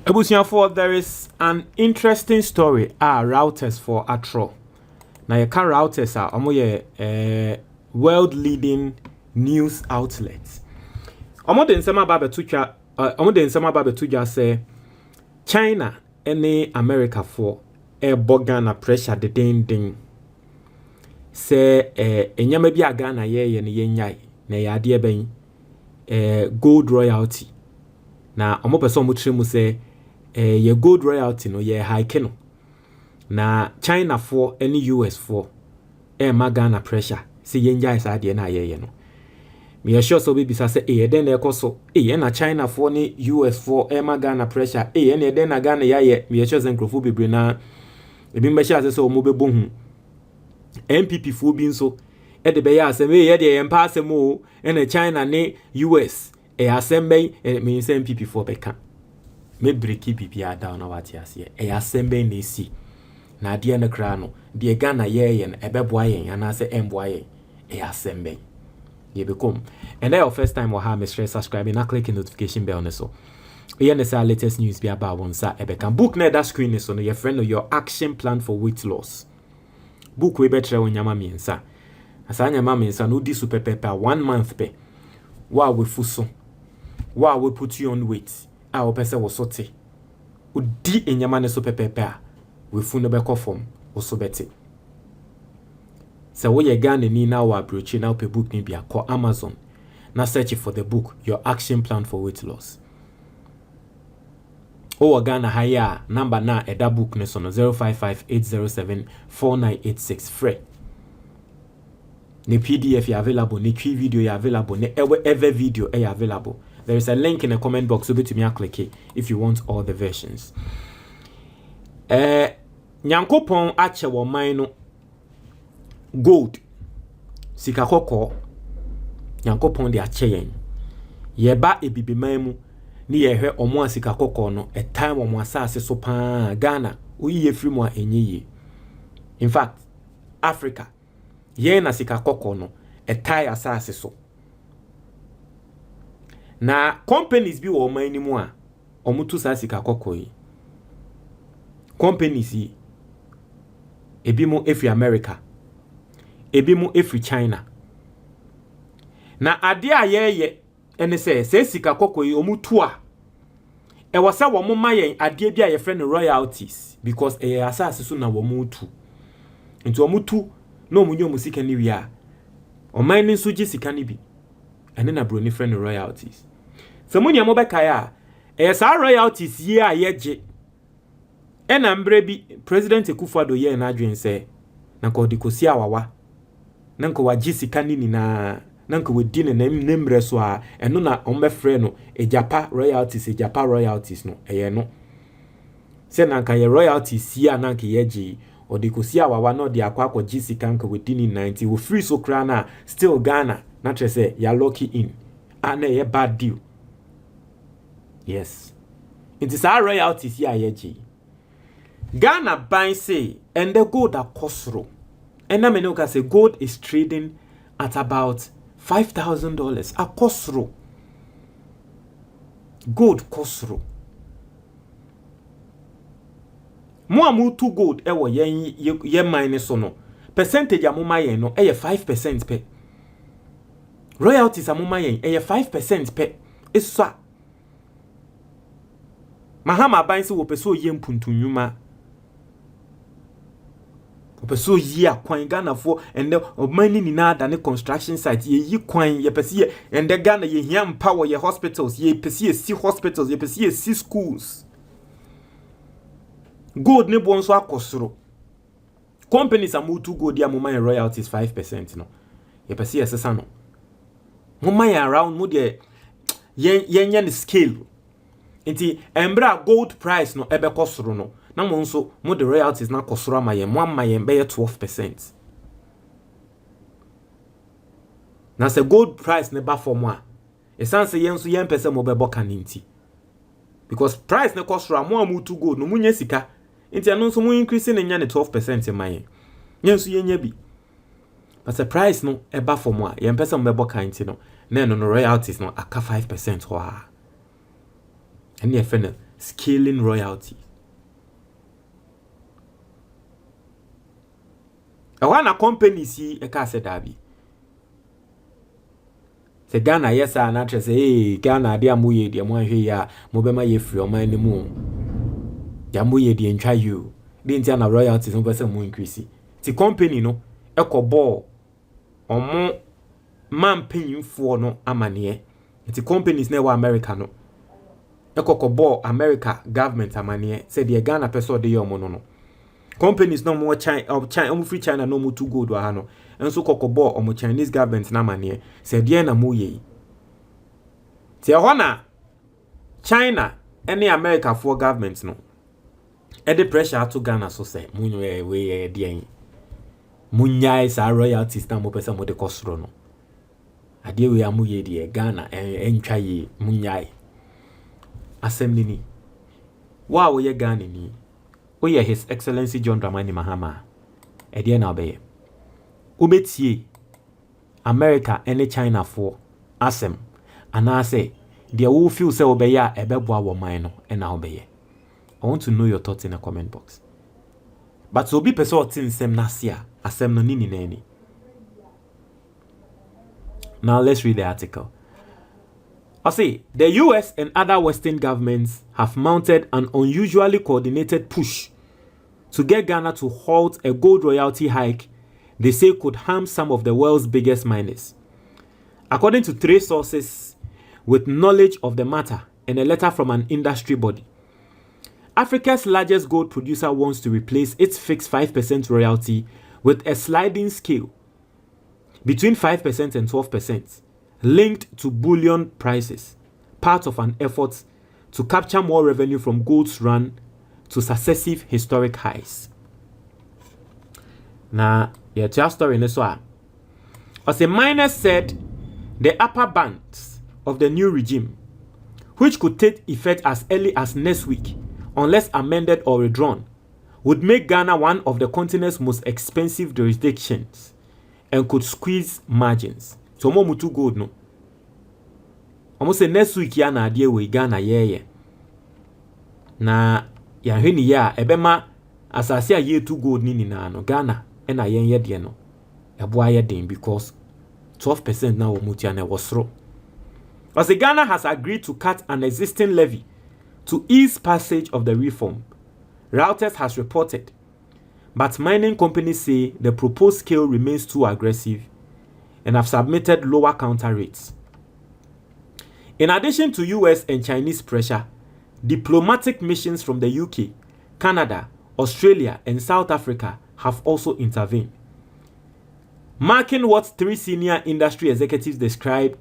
Ebusiafo, there is an interesting story routers for Atro. Now you can routers are world leading news outlets. Omo den sama babetuja say China any America for Ghana pressure the ding say enyama bi Ghana ye ne yenyai na yade ben gold royalty na omo person mo trimu say ye gold royalty no ye high no na China for any US for ma Ghana pressure say yenyai sa de na ye no me sure so be bisa say den na ekoso na China for ni US for ma Ghana pressure na den na Ghana ye me sure say nkrofo bebre na ebi mbe sure say so mo bebo hu MPP fo bi nso de be ya asem ye de yempa asem o na China ne US asem be me say MPP fo be ka me breaki pipi down na wati ase asem be na si na de na kra no de Ghana ye no ebeboa yen ana say emboa yen asem be ye become and that your first time or have me subscribe na click the notification bell ne so we the latest news be about one sa can book na that screen so no your friend your action plan for weight loss book we better when nyama miensa asa nyama miensa no di super pepper 1 month pe wa we fuso wa we put you on weight a o pese wo sote o di enyama ne super pepper we fu no be form wo so beti so we Ghana ni na wa approach na pe book ni bia call Amazon na search for the book your action plan for weight loss o Ghana higher number na eda book ne so no 0558074986 free ne PDF ya available ne twi video ya available ne ever video ya available. There is a link in the comment box so to me click it if you want all the versions. Nyankopon ache wo man no gold sika kokko Nyankopon de ache yen yeba ebibiman mu ni yehwe omo asika kokko no a time omo asase so pa Ghana oyiye free mu enyiye. In fact Africa yen na sika kokko no a tie asase so na companies bi wo man ni mu a omo tu sa sika kokko yi companies yi ebi mu efri America ebi mu efri China na ade a yeye ene se sika kokko yi omu tu a e wasa wo mo mayen ade bi a ye friend royalties because asase so na wo mu tu nti omu tu na omu nyomu sika ni wi a o man ni so gi sika ni bi ene na bro ni friend royalties so mu ni mo be kai a sa royalties yi a ye gi ena mbre bi president Akufo-Addo ye na adwen se na ko dikosi awawa na nko wagi sika ni na nko wedi ne nemre so a eno na ombefre no ejapa royalties no eye no se na nka ye royalties ya na nka ye gi odikosi awawa no de akwa akwa sika nka wedi ni 90 wo free so kra na still Ghana na tre se ya lucky in ana ye bad deal. Yes, it is our royalties ya ye gi Ghana buy say and the gold are costro. And I mean say gold is trading at about $5,000 a costro. Gold costro. Mo amu to gold ewo ye mine so no. Percentage amuma yen no 5% pe. Royalties amuma yen 5% pe. Isa. Mahama buy say wo peso ye mpuntu nyuma. Opeso yi akwan Ghana for and the money ni na da construction site ye yi kwan ye pese ye and the Ghana ye hia power ye hospitals ye pese ye see hospitals ye pese ye see schools. Gold ne bon so akosoro. Companies amutu gold ya mo man royalties 5% no. Ye pese ye sesa no. Mo man around mo de yen scale. Nti embra gold price no ebe kosoro no. Na mo nso mo the royalties na kosoro ma yen be 12%. Na se gold price ne ba for mo a e san se yen so yen pese mo be boka ninti because price ne kosoro mo amutu gold no munya sika nti anu nso mo increase ne nya ne 12% ma yen so yen nya bi but the price no e ba for mo a yen pese mo be boka nti no na no royalties no aka 5% ho a ene e fe no scaling royalty. A company see a case dabi. Se Ghana yes and actress say Ghana dia muye dia mo hwe ya mo be ma ye free o man ni mu. Ya muye dia ntwa you. Di ntia na royalties no person mo increase. Ti company no ekobo omo man panyimfo no amane. Ti companies na wa America no ekokobo America government amane say the Ghana person dey omo no. Companies no more China free China no more too good wa ha no. Enso kokobo omo Chinese government na mane say dey na mo ye. Ti ehona China any America for government no. E the pressure to Ghana so say munye we dey munyai sa royalties na mo pesa mo de kosro no. Ade we amu ye dey Ghana entwa ye munyai. Asem ni. Wa wo ye Ghana ni. Oye His Excellency John Dramani Mahama. Ede na obeye. Ubetie America any China for asem. Ana say they will feel say obeya ebeboa wo man no na obeye. I want to know your thoughts in the comment box. But so be person tin sem nasia asem no nini nani. Now let's read the article. I say the US and other Western governments have mounted an unusually coordinated push to get Ghana to halt a gold royalty hike they say could harm some of the world's biggest miners. According to 3 sources with knowledge of the matter and a letter from an industry body, Africa's largest gold producer wants to replace its fixed 5% royalty with a sliding scale between 5% and 12%, linked to bullion prices, part of an effort to capture more revenue from gold's run to successive historic highs. Now, your story in this one. As the miners said, the upper bands of the new regime, which could take effect as early as next week, unless amended or withdrawn, would make Ghana one of the continent's most expensive jurisdictions and could squeeze margins. So mo mutu gold no. Almost say next week ya na ade we Ghana ye. Na ya hweni ya ebema asase a ye 2 gold ni na no Ghana e na yen ye de no. Eboa ye den because 12% na wo mutia na wasro. As the Ghana has agreed to cut an existing levy to ease passage of the reform, Reuters has reported. But mining companies say the proposed scale remains too aggressive and have submitted lower counter rates. In addition to US and Chinese pressure, diplomatic missions from the UK, Canada, Australia, and South Africa have also intervened, marking what 3 senior industry executives described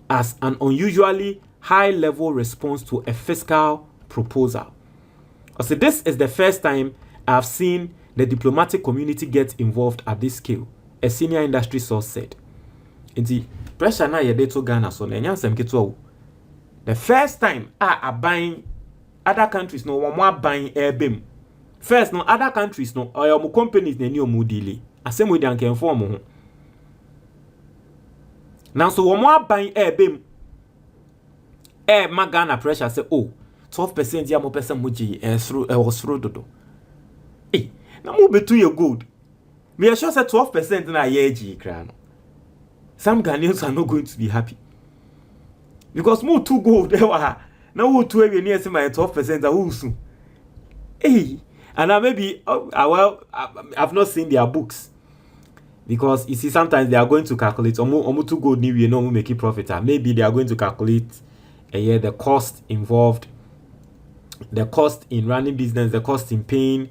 as an unusually high-level response to a fiscal proposal. Also, this is the first time I've seen the diplomatic community get involved at this scale, a senior industry source said. Indeed, pressure na yede to Ghana so na nyansem keto. The first time are buying other countries no one more buying airbem. First no other countries no or companies na ni omu dili. Asem we dan kan form ho. Now so one more buying airbem. Ma Ghana pressure say 12% ya mo person mo gi was through dodo. Na mo betu ye gold. Me sure say 12% na ye gi kra no. Some Ghanaians are not going to be happy. Because more 2 gold now who 2 near my 12% are soon. And maybe I've not seen their books. Because you see, sometimes they are going to calculate 2 gold new year no make it profit. Maybe they are going to calculate the cost involved, the cost in running business, the cost in paying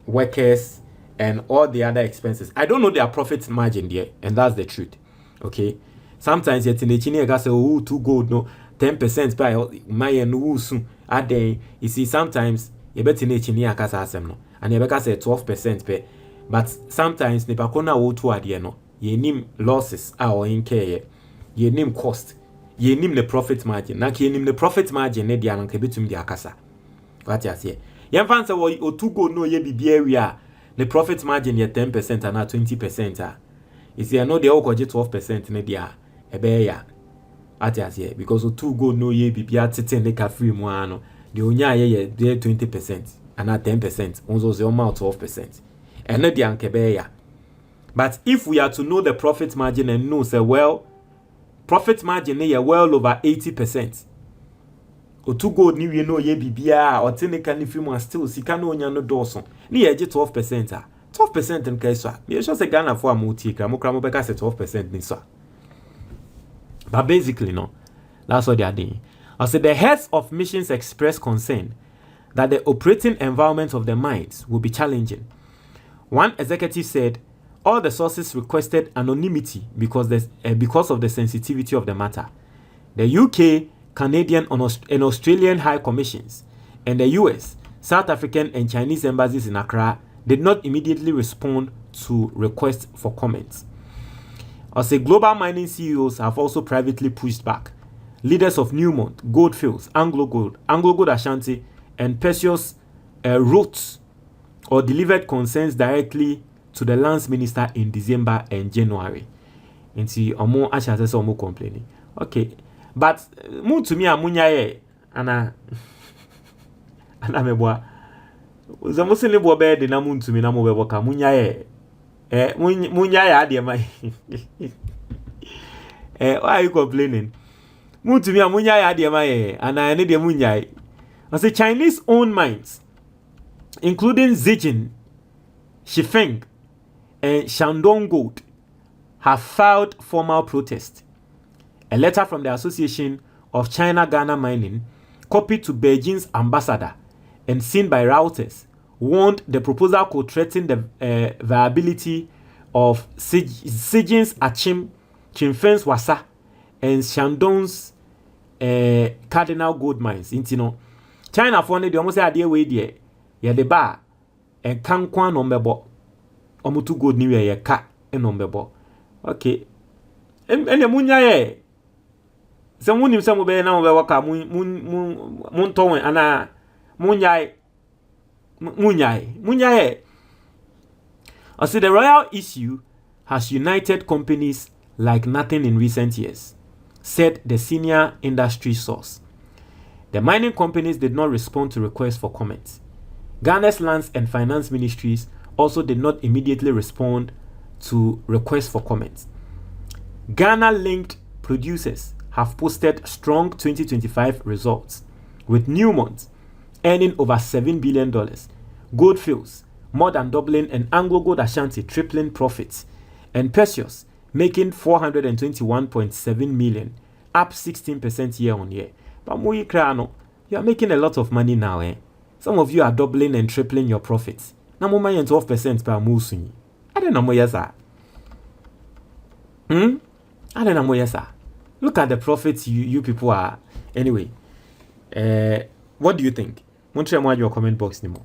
workers and all the other expenses. I don't know their profit margin there, and that's the truth. Okay. Sometimes yet in the Chine gas 2 gold no 10% by my no soon ade. You see, sometimes you bet in the Chine akasa asem no, and you say 12% pay. But sometimes ne bakona wo to ade no, ye nim losses or incur ye nim cost, ye nim the profit margin. Na ye nim the profit margin ne dia no ke betum dia akasa. What you say? Yen fan say wo 2 gold no ye bibi area. The profit margin ye 10% and 20%. You see, I know they all go 12% in the ebe ya. at as here because o 2 gold no ye bibia tete ne ka free mu ano the onya ye 20% and at 10% onzo ze oma 12% and no the ankebe ya. But if we are to know the profit margin and know say well profit margin ye well over 80%. O 2 gold ni we no ye bibia or tene ka ni free mu still sika no onya no dawson ni ye 12% a 12% in case so me sure say Ghana for amuti kra mo beka say 12% ni so. But basically no, that's what they are doing. I said the heads of missions expressed concern that the operating environment of the mines will be challenging. One executive said all the sources requested anonymity because of the sensitivity of the matter. The UK, Canadian and Australian High Commissions and the US, South African and Chinese embassies in Accra did not immediately respond to requests for comments. As a global mining CEOs have also privately pushed back. Leaders of Newmont, Goldfields, Anglo Gold Ashanti, and Precious wrote or delivered concerns directly to the lands minister in December and January. And see, omo Ashanti so omo complaining. Okay, but mu to me amunya ana meboa. Uzamo se lebo be de na mu to me na mo bebo ka munya munya ya de mai. Why are you complaining? Mutu mi amunya ya de mai ana ne de munya. As the Chinese owned mines including Zijin, Shifeng and Shandong Gold have filed formal protest. A letter from the Association of China-Ghana Mining, copied to Beijing's ambassador and seen by Reuters, warned the proposal could threaten the viability of Zijin's Achim, Chimfen's Wasa, and Shandong's Cardinal Gold Mines. China funded the almost idea way there. Ya de ba and kankwan ombebo. Omutu gold ni we ka en ombebo. Okay. En munya ye. Se munim se mo be na mo be waka mun ton ana munya ye. I see the royal issue has united companies like nothing in recent years, said the senior industry source. The mining companies did not respond to requests for comments. Ghana's lands and finance ministries also did not immediately respond to requests for comments. Ghana-linked producers have posted strong 2025 results, with Newmont earning over $7 billion, Goldfields more than doubling, and Anglo Gold Ashanti tripling profits, and Precious making 421.7 million, up 16% year on year. But Muyi Krano, you are making a lot of money now, eh? Some of you are doubling and tripling your profits. Now, more 12% per musuni. I don't know more yes, sir. I don't know more yes, sir. Look at the profits you people are. Anyway, what do you think? Won't you your comment box anymore?